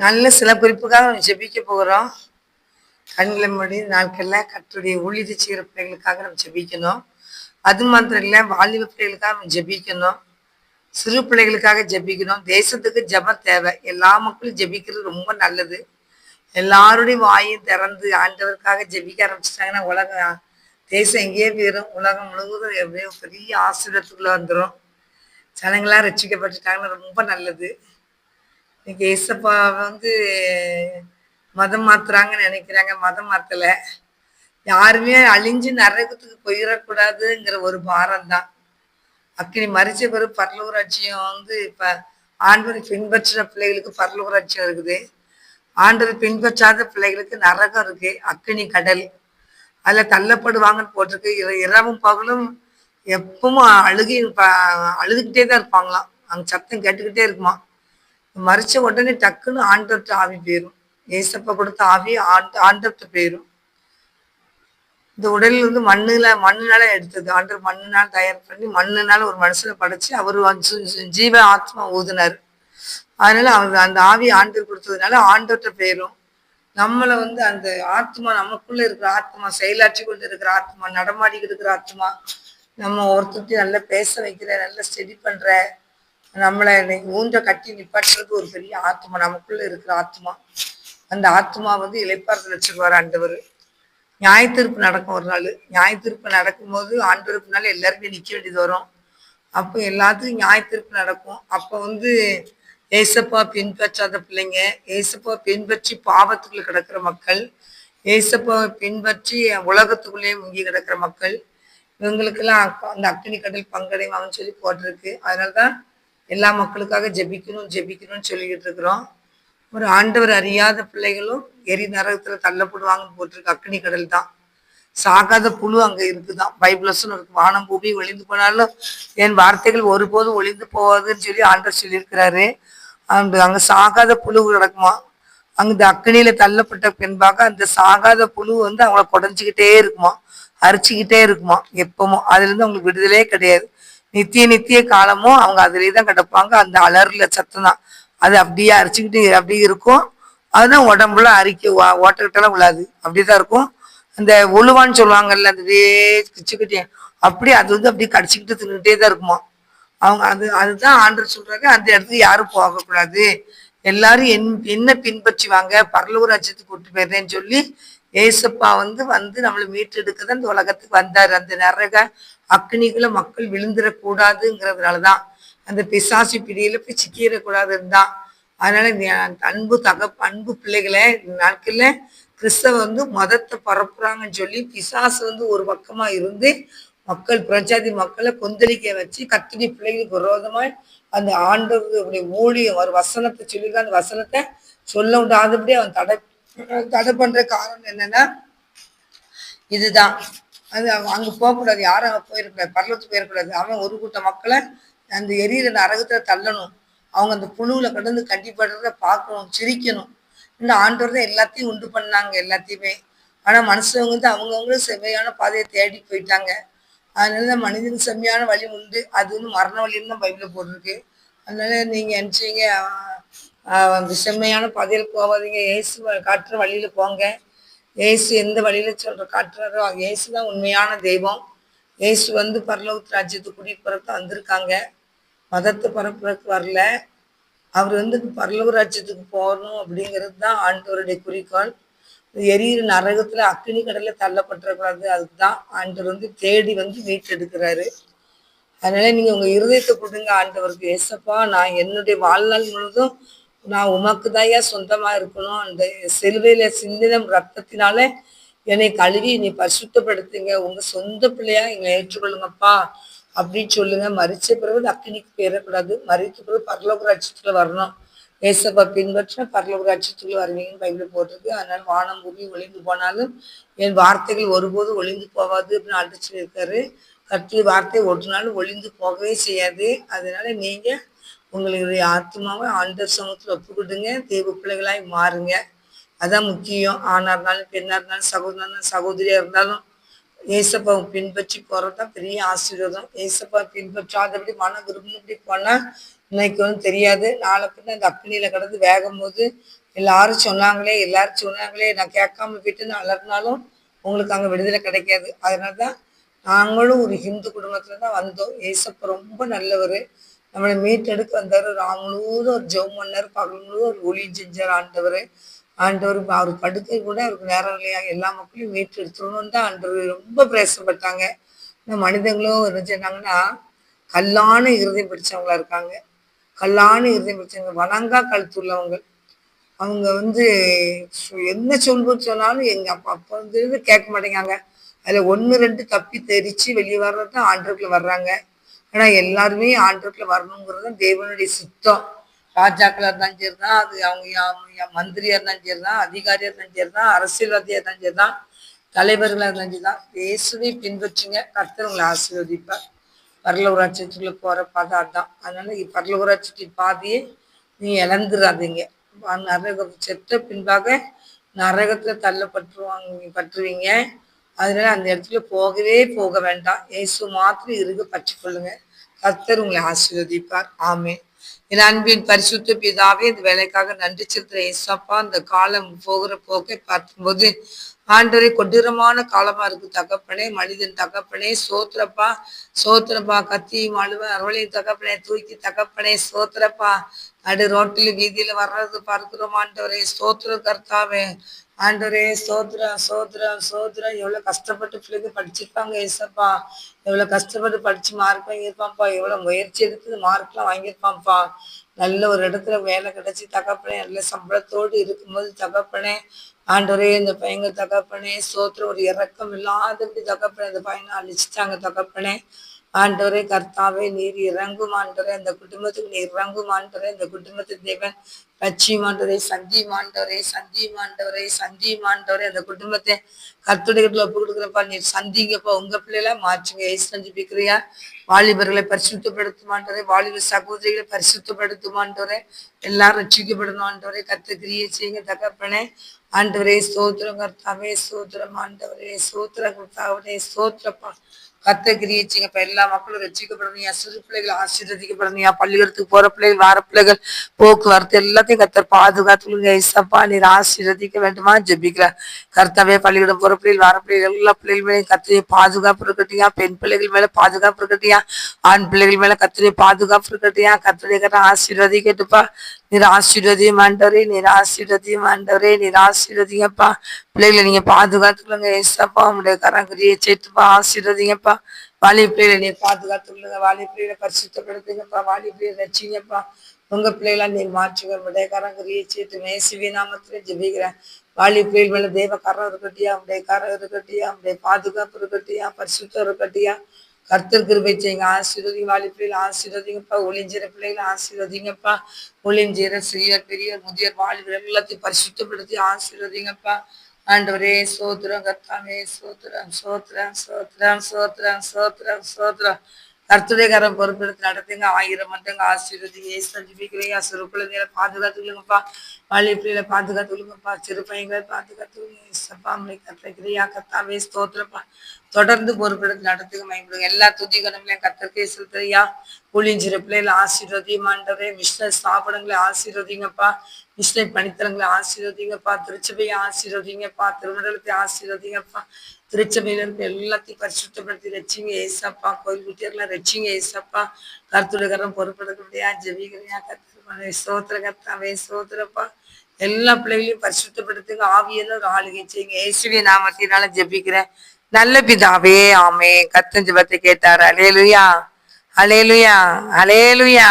நல்ல சில குறிப்புக்காக நம்ம ஜெபிக்க போகிறோம். கண்களை மூடி நாட்களில் கர்த்தருடைய ஊழியத்தை செய்கிற பிள்ளைகளுக்காக நம்ம ஜெபிக்கணும். அது மாத்திரம் இல்லை, வாலிப பிள்ளைகளுக்காக நம்ம ஜெபிக்கணும். சிறு பிள்ளைகளுக்காக ஜெபிக்கணும். தேசத்துக்கு ஜெபம் தேவை. எல்லா மக்களும் ஜெபிக்கிறது ரொம்ப நல்லது. எல்லாருடைய வாயும் திறந்து ஆண்டவருக்காக ஜெபிக்க ஆரம்பிச்சிட்டாங்கன்னா உலகம் தேசம் எங்கேயே போயிடும். உலகம் முழுவதும் எப்படியோ பெரிய ஆசீர்வாதத்துக்குள்ள வந்துடும். ஜனங்களா ரட்சிக்கப்பட்டுட்டாங்கன்னா ரொம்ப நல்லது. இன்னைக்கு ஏசப்பா வந்து மதம் மாத்துறாங்கன்னு நினைக்கிறாங்க. மதம் மாத்தல. யாருமே அழிஞ்சு நரகத்துக்கு போயிடக்கூடாதுங்கிற ஒரு பாரம் தான். அக்கினி மறிச்ச பிறகு பரலோக ராஜ்யம் வந்து இப்ப ஆண்டவரை பின்பற்றுற பிள்ளைகளுக்கு பரலோக ராஜ்யம் இருக்குது. ஆண்டவரை பின்பற்றாத பிள்ளைகளுக்கு நரகம் இருக்கு, அக்கினி கடல். அதுல தள்ளப்படுவாங்கன்னு போட்டிருக்கு. இரவும் பகலும் எப்பவும் அழுதுகிட்டே தான் இருப்பாங்களாம். அங்க சத்தம் கேட்டுக்கிட்டே இருக்குமா. மறிச்ச உடனே டக்குன்னு ஆண்டவர்கிட்ட ஆவி போயிரும். ஏசப்பா கொடுத்த ஆவி ஆண்டவர்கிட்ட போயிரும். இந்த உடலில் வந்து மண்ணுனால எடுத்தது. ஆண்டவர் மண்ணுனால தயார் பண்ணி மண்ணுனால ஒரு மனுஷனை படைச்சு அவரு ஜீவ ஆத்மா ஊதுனாரு. அதனால அவர் அந்த ஆவி ஆண்டவர் கொடுத்ததுனால ஆண்டவர்கிட்ட போயிரும். நம்மளை வந்து அந்த ஆத்மா, நமக்குள்ள இருக்கிற ஆத்மா, செயலாற்றி கொண்டு இருக்கிற ஆத்மா, நடமாடிக்கிட்டு இருக்கிற ஆத்மா, நம்ம ஒருத்தர் நல்லா பேச வைக்கிற, நல்லா ஸ்டடி பண்ற, நம்மளை ஊன்ற கட்டி நிப்பாட்டுறது ஒரு பெரிய ஆத்மா, நமக்குள்ள இருக்கிற ஆத்மா. அந்த ஆத்மா வந்து இளைப்பாறுதல் வச்சுக்குவார் ஆண்டவர். நியாயத்தீர்ப்பு நடக்கும் ஒரு நாள். நியாயத்தீர்ப்பு நடக்கும்போது ஆண்டவருக்குனால எல்லாருமே நிக்க வேண்டியது வரும். அப்போ எல்லாத்துக்கும் நியாயத்தீர்ப்பு நடக்கும். அப்போ வந்து ஏசப்பா பின்பற்றாத பிள்ளைங்க, ஏசப்பா பின்பற்றி பாவத்துக்குள்ள கிடக்கிற மக்கள், ஏசப்பா பின்பற்றி உலகத்துக்குள்ளேயே முங்கி கிடக்கிற மக்கள், இவங்களுக்கெல்லாம் அந்த அக்கினி கடல் பங்கடைவாங்கன்னு சொல்லி போட்டிருக்கு. அதனாலதான் எல்லா மக்களுக்காக ஜெபிக்கணும் ஜெபிக்கணும்னு சொல்லிக்கிட்டு இருக்கிறோம். ஒரு ஆண்டவர் அறியாத பிள்ளைகளும் எரி நரகத்துல தள்ளப்படுவாங்கன்னு போட்டிருக்கு. அக்கினி கடல் தான். சாகாத புழு அங்க இருக்குதான். பைபிள்ஸ்ன்னு இருக்கு. வானம் பூமி ஒளிந்து போனாலும் என் வார்த்தைகள் ஒருபோதும் ஒளிந்து போவாதுன்னு சொல்லி ஆண்டவர் சொல்லியிருக்கிறாரு. அங்க சாகாத புழு கிடக்குமா. அங்க அக்கினியில தள்ளப்பட்ட பின்பாக அந்த சாகாத புழு வந்து அவங்கள குடஞ்சிக்கிட்டே இருக்குமா, அரிச்சுக்கிட்டே இருக்குமா எப்பவும். அதுல இருந்து அவங்களுக்கு விடுதலையே கிடையாது. நித்திய காலமும் அவங்க அதுலயே தான் கிடப்பாங்க. அந்த அலறல சத்தம் தான். அது அப்படியே அரிச்சுக்கிட்டு அப்படியே இருக்கும். அதுதான் உடம்புல ஓட்டக்கிட்டலாம் விழாது, அப்படிதான் இருக்கும். அந்த ஒழுவான்னு சொல்லுவாங்கல்ல, அந்த கிச்சுக்கிட்டே அப்படியே அது வந்து அப்படியே கடிச்சுக்கிட்டு தின்னுட்டே தான் இருக்குமா. அவங்க அதுதான் ஆண்டவர் சொல்றாங்க, அந்த இடத்துக்கு யாரும் போகக்கூடாது, எல்லாரும் என்ன பின்பற்றுவாங்க, பரலோக ராஜ்யத்துக்கு கூட்டு போயிடுறேன்னு சொல்லி ஏசப்பா வந்து நம்மளை மீட்டெடுக்கதான் இந்த உலகத்துக்கு வந்தாரு. அந்த நரக அக்னிக்குள்ள மக்கள் விழுந்துடக்கூடாதுங்கிறதுனாலதான், அந்த பிசாசி பிடியில போய் சிக்கிடக்கூடாதுன்னு தான். அதனால அன்பு பிள்ளைகளை நாட்கள்ல கிறிஸ்தவ வந்து மதத்தை பரப்புறாங்கன்னு சொல்லி பிசாசு வந்து ஒரு பக்கமா இருந்து மக்கள் பிரஜாதி மக்களை கொந்தளிக்க வச்சு கர்த்தருடைய பிள்ளைகளுக்கு விரோதமாய் அந்த ஆண்டவருடைய ஊழியம் ஒரு வசனத்தை சொல்லி அந்த வசனத்தை சொல்ல விடாதபடி அவன் தடை பண்ற காரணம் என்னன்னா இதுதான். அது அங்க போகக்கூடாது, யாரும் அங்க போயிருக்கூடாது, பரலத்துக்கு போயிடக்கூடாது. அவன் ஒரு கூட்ட மக்களை அந்த எரியிற நரகத்துல தள்ளணும். அவங்க அந்த புழுவுல கடந்து கண்டிப்படுறத பார்க்கணும், சிரிக்கணும். இந்த ஆண்டவர் தான் எல்லாத்தையும் உண்டு பண்ணாங்க, எல்லாத்தையுமே. ஆனா மனுஷங்க வந்து அவங்கவுங்களும் செம்மையான பாதையை தேடி போயிட்டாங்க. அதனால மனிதன் செம்மையான வழி உண்டு, அது வந்து மரண வழின்னு தான் பைபிள்ல போட்டிருக்கு. அதனால நீங்க நினைச்சீங்க அந்த செம்மையான பாதையில போகாதீங்க, இயேசு காட்டுற வழியில போங்க. இயேசு எந்த வழியில காட்டுறாரோ இயேசுதான் உண்மையான தெய்வம். இயேசு வந்து பரலோக ராஜ்யத்துக்கு கூட்டிட்டு போறதுக்கு வந்திருக்காங்க, மதத்தை பரப்புறதுக்கு வரல. அவர் வந்து பரலோக ராஜ்யத்துக்கு போகணும் அப்படிங்கிறது தான் ஆண்டவருடைய குறிக்கோள். எரியிற நரகத்துல அக்கினி கடல்ல தள்ளப்பட்டுறக்கூடாது, அதுக்குதான் ஆண்டவர் வந்து தேடி வந்து மீட்டெடுக்கிறாரு. அதனால நீங்க உங்க இருதயத்தை கொடுங்க ஆண்டவருக்கு. ஏசப்பா, நான் என்னுடைய வாழ்நாள் முழுதும் நான் உமக்கு தாயா சொந்தமா இருக்கணும். அந்த சிலுவையில சிந்தின ரத்தத்தினால என்னை கழுவி என்னை பரிசுத்தப்படுத்துங்க, உங்க சொந்த பிள்ளையா எங்களை ஏற்றுக்கொள்ளுங்கப்பா அப்படின்னு சொல்லுங்க. மரிச்ச பிறகு அக்கினிக்கு போயிடக்கூடாது, மரிச்ச பிறகு பரலோக ராஜ்யத்துல வரணும். ஏசப்பா பின்பற்றினா பரலோக ராஜ்யத்துக்குள்ள வருவீங்கன்னு பைபிள் போட்டிருக்கு. அதனால வானம் பூமி ஒளிந்து போனாலும் என் வார்த்தைகள் ஒருபோதும் ஒளிந்து போகாது அப்படின்னு ஆண்டு சொல்லியிருக்காரு. கர்த்தருடைய வார்த்தை ஒரு நாள் ஒளிந்து போகவே செய்யாது. அதனால நீங்க உங்களுடைய ஆத்மாவை ஆண்டவர் சமூகத்தில் ஒப்புக்கிடுங்க, தெய்வ பிள்ளைகளாய் மாறுங்க. அதான் முக்கியம். ஆணா இருந்தாலும் பெண்ணா இருந்தாலும் சகோதரனா சகோதரியா இருந்தாலும் ஏசப்பாவை பின்பற்றி போறதுதான் பெரிய ஆசீர்வாதம். ஏசப்பா பின்பற்றாதபடி மன விரும்பினபடி போனா இன்னைக்கு ஒன்றும் தெரியாது. நாளை பின்ன அந்த அக்னியில கடந்து வேகும் போது எல்லாரும் சொன்னாங்களே நான் கேட்காம போயிட்டு அலறினாலும் உங்களுக்கு அங்கே விடுதலை கிடைக்காது. அதனால தான் நாங்களும் ஒரு ஹிந்து குடும்பத்துல தான் வந்தோம். ஏசப்பா ரொம்ப நல்லவர். நம்மளை மீட்டெடுக்க வந்தார். முழுவதும் ஒரு ஜெபம் பண்ணார். பகல் முழுவதும் ஒரு ஊழியம் செஞ்சார் ஆண்டவர். அவர் படுக்கை கூட அவருக்கு நேரம் இல்லையா, எல்லா மக்களையும் மீட்டு எடுத்துடணும்னு தான் ஆண்டவர் ரொம்ப பிரயாசப்பட்டாங்க. இந்த மனிதங்களும் என்ன சொன்னாங்கன்னா கல்லான இருதயம் பிடிச்சவங்களா இருக்காங்க. கல்லான இருதயம் பிடிச்சவங்க, வணங்கா கழுத்துள்ளவங்க. அவங்க என்ன சொன்னாலும் எங்க அப்பா கேட்க மாட்டேங்காங்க. அதுல 1, 2 தப்பி தெரிச்சு வெளியே வர்றது தான் ஆண்டவருக்குள்ள வர்றாங்க. ஆனா எல்லாருமே ஆண்டவருக்குள்ள வரணுங்கிறது தேவனுடைய சித்தம். ராஜாக்களா இருந்தாலும் சரிதான், அது அவங்க மந்திரியா இருந்தாலும் சரிதான், அதிகாரியா இருந்தாலும் சரிதான், அரசியல்வாதியா இருந்தாலும் சரிதான், தலைவர்களா இருந்தாலும் சரிதான், இயேசுவை பின்பற்றுங்க. கர்த்தர் உங்களை ஆசீர்வதிப்பார். பரலோகராட்சியத்துக்குள்ள போற பாதை அதான். அதனால பரலோகராட்சியத்தின் பாதையை நீங்க இழந்துடாதீங்க. நரகம் செத்த பின்பாக நரகத்துல பற்றுவீங்க. அதனால அந்த இடத்துல போகவே போக வேண்டாம். இயேசு மாத்திரம் இருக பற்றி கொள்ளுங்க. கர்த்தர் உங்களை ஆசீர்வதிப்பார். ஆமென். என் அன்பின் பரிசுத்த பிதாவே, இந்த வேலைக்காக நன்றி செலுத்துற ஏசப்பா. இந்த காலம் போகிற போக்கை பார்க்கும்போது ஆண்டவரே கொடூரமான காலமா இருக்கு தகப்பனே. மனிதன் தகப்பனே சோத்திரப்பா, சோத்திரப்பா. கத்தியும் அழுவ அருளையும் தகப்பனே தூக்கி தகப்பனே சோத்திரப்பா. நடு ரோட்டில் வீதியில வர்றது பார்க்கிறோம் ஆண்டவரே. சோத்திர கர்த்தாவே, ஆண்டவரே சோத்திரம் சோத்திரம் சோத்திரம். எவ்வளவு கஷ்டப்பட்டு பிள்ளைங்க படிச்சிருப்பாங்க ஏசப்பா. எவ்வளவு கஷ்டப்பட்டு படிச்சு மார்க் வாங்கியிருப்பான்ப்பா. எவ்வளவு முயற்சி எடுத்து மார்க்லாம் வாங்கியிருப்பான்ப்பா. நல்ல ஒரு இடத்துல வேலை கிடைச்சி தகப்பனே நல்ல சம்பளத்தோடு இருக்கும்போது தகப்பனே, ஆண்டவரே இந்த பையங்க தகப்பனே சோத்திரம். ஒரு இறக்கம் இல்லாதபடி தகப்பனே அந்த பையனை அழிச்சிட்டாங்க தகப்பனே. ஆண்டவரே கர்த்தாவே, நீர் இறங்கும் ஆண்டவரே. அந்த குடும்பத்துக்கு நீர் இறங்கும் ஆண்டவரே. இந்த குடும்பத்துக்கு தேவன் லட்சியமாண்டவரே, சந்தியமாண்டவரே, சந்தியமாண்டவரே, சந்தியமாண்டவரே. அந்த குடும்பத்தை கர்த்தருடைய ஒப்பு கொடுக்குறப்பா. நீர் சந்திங்கப்பா. உங்க பிள்ளைல மாற்றுங்க. சந்திப்பிக்கிறியா வாலிபர்களை பரிசுத்தப்படுத்துமாண்டவரே. வாலிப சகோதரிகளை பரிசுத்தப்படுத்துமாண்டவரே. எல்லாரும் ரட்சிக்கப்படணும் ஆண்டவரே. கர்த்தர் கிரியை செய்யுங்க தகப்பனே. ஆண்டவரே சோத்திரம் கர்த்தாவே சோத்திரம் ஆண்டவரே சோத்திர கர்த்தாவே சோத்திரப்பா. கர்த்தர் கிரியை செய்யுங்கப்பா. எல்லா மக்களும் ரட்சிக்கப்படணுயா. சிறு பிள்ளைகள் ஆசீர்வதிக்கப்படணுயா. பள்ளிக்கூடத்துக்கு போற பிள்ளைகள் வார பிள்ளைகள் போக்குவரத்து எல்லாத்தையும் கர்த்தர் பாதுகாத்துங்க. ஏசப்பா நீர் ஆசீர்வதிக்க வேண்டுமா ஜெபிக்கிற கர்த்தாவே. பள்ளிக்கூடம் போற பிள்ளைகள் வார பிள்ளைகள் எல்லா பிள்ளைகள் மேலே கர்த்தருடைய பாதுகாப்பு இருக்கட்டியா. பெண் பிள்ளைகள் மேல பாதுகாப்பு இருக்கட்டியா. ஆண் பிள்ளைகள் மேல கர்த்தருடைய பாதுகாப்பு இருக்கட்டியா. கர்த்தருடைய கரை ஆசீர்வதிக்கட்டுப்பா. நீர் ஆசீர்வதியும் ஆண்டவரே, நீர் ஆசீர்வதியும் ஆண்டவரே, நீர் ஆசீர்வதிங்கப்பா. பிள்ளைகளை நீங்க பாதுகாத்துக்கொள்ளுங்க ஏசப்பா. உங்களுடைய கரங்கிரியை சேர்த்துப்பா. ஆசீர்வதிங்கப்பா. வாலி பிள்ளைகளை நீர் பாதுகாத்துக்கொள்ளுங்க. வாலி பிள்ளைகளை பரிசுத்தப்படுத்துங்கப்பா. வாலி பிள்ளைகளை ரட்சிங்கப்பா. உங்க பிள்ளைகளா நீர் மாற்றுங்க. உடைய கரங்கிரியை சேர்த்து மேசிவி நாமத்துல ஜெபிக்கிறேன். வாலி பிள்ளைகள் மேல தேவ கரம் இருக்கட்டியா. உடைய கரம் இருக்கட்டியா. உடைய பாதுகாப்பு இருக்கட்டியா. பரிசுத்தம் இருக்கட்டியா. கர்த்தர் கிருபை செய்யுங்க. ஆசீர்வதிங்க. வாலி பிள்ளைகளை ஆசீர்வதிங்கப்பா. ஒளிஞ்சிற பிள்ளைகளை ஆசீர்வதிங்கப்பா. ஒளிஞ்சிற சிறியர் பெரியர் முதியர் வாலிபர் எல்லாத்தையும் பரிசுத்தப்படுத்தி ஆசீர்வதிங்கப்பா. ஆண்டவரே சோத்திரம் கர்த்தாவே சோத்திரம் சோத்திரம் சோத்திரம் சோத்திரம் சோத்திரம் சோத்திரம். கர்த்தருடைய கரம் பொறுப்பெடுத்து நடத்துங்க. 1000 மடங்கு ஆசீர்வதிங்க. சந்திப்பிக்கிறீங்க. சிறு குழந்தைகளை பாதுகாத்துக்கொள்ளுங்கப்பா. வாலி பிள்ளைகளை பாதுகாத்துக்கொள்ளுங்கப்பா. சிறு பையங்களை பாதுகாத்துக்கொள்ளுங்க. கர்த்தரியா கர்த்தாவே ஸ்தோத்திரப்பா. தொடர்ந்து பொறுப்பெடுத்து நடத்துங்க. மயப்படுங்க. எல்லா துதி கணங்களையும் கர்த்தருக்கே செலுத்துறியா. புளிஞ்சிற பிள்ளைகளை ஆசீர்வதியும் ஆண்டவரே. மிஷினரி ஸ்தாபனங்களை ஆசீர்வதிங்கப்பா. மிஷினரி பணித்தளங்களை ஆசீர்வதிங்கப்பா. திருச்சபையை ஆசீர்வதிங்கப்பா. திருமணத்தை ஆசீர்வதிங்கப்பா. திருச்சபையில இருந்து எல்லாத்தையும் பரிசுத்தப்படுத்தி ரட்சிங்க ஏசப்பா. கோயில் குட்டியெல்லாம் ரட்சிங்க ஏசப்பா. கர்த்தருடைய கரம் பொறுப்பெடுக்க முடியாது ஜெபிக்கிறியா. கர்த்தர் சோத்திர கர்த்தாவே சோத்திரப்பா. எல்லா பிள்ளைகளையும் பரிசுத்தப்படுத்துங்க. ஆவியெல்லாம் ஒரு ஆளுகை செய்யுங்க. இயேசுவின் நாமத்தினால ஜெபிக்கிறேன் நல்ல பிதாவே. ஆமே. கர்த்தர் ஜெபத்தை கேட்டார். அல்லேலூயா, அல்லேலூயா, அல்லேலூயா.